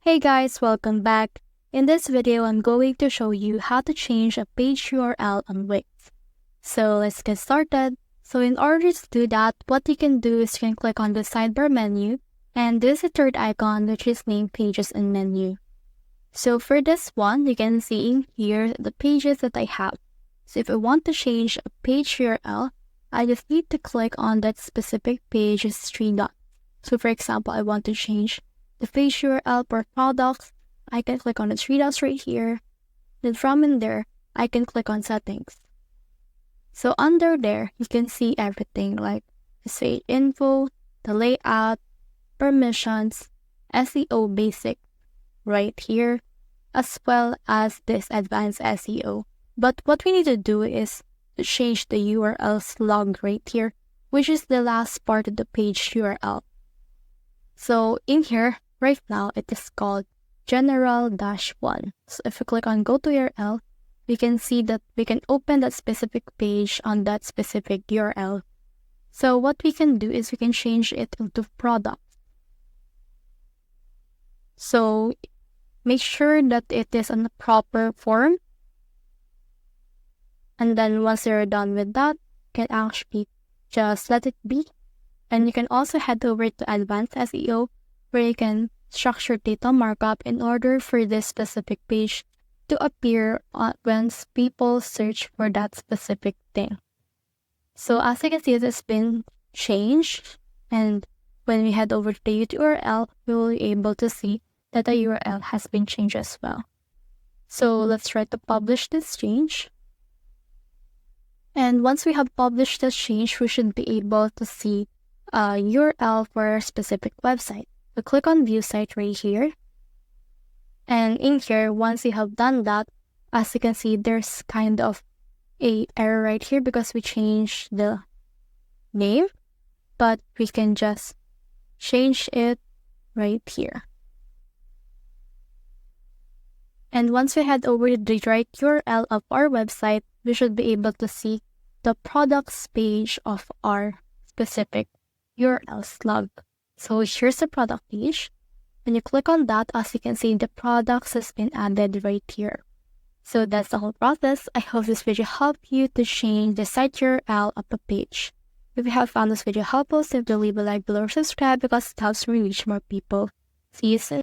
Hey guys, welcome back. In this video, I'm going to show you how to change a page URL on Wix. So let's get started. So in order to do that, what you can do is you can click on the sidebar menu, and there's a third icon which is named Pages and Menu. So for this one, you can see in here the pages that I have. So if I want to change a page URL, I just need to click on that specific page's three dots. So for example, I want to change the page URL per products. I can click on the three dots right here. Then from in there, I can click on settings. So under there, you can see everything like the page info, the layout, permissions, SEO basic right here, as well as this advanced SEO. But what we need to do is to change the URL slug right here, which is the last part of the page URL. So in here, right now, it is called general-1. So if we click on go to URL, we can see that we can open that specific page on that specific URL. So what we can do is we can change it into products. So make sure that it is on the proper form. And then once you're done with that, you can actually just let it be. And you can also head over to Advanced SEO, where you can structure data markup in order for this specific page to appear when people search for that specific thing. So as you can see, it has been changed. And when we head over to the URL, we will be able to see that the URL has been changed as well. So let's try to publish this change. And once we have published this change, we should be able to see a URL for a specific website. So click on View Site right here. And in here, once you have done that, as you can see, there's kind of a error right here because we changed the name, but we can just change it right here. And once we head over to the right URL of our website, we should be able to see the products page of our specific URL slug. So here's the product page. When you click on that, as you can see, the products has been added right here. So that's the whole process. I hope this video helped you to change the site URL of a page. If you have found this video helpful, simply leave a like below or subscribe because it helps me reach more people. See you soon.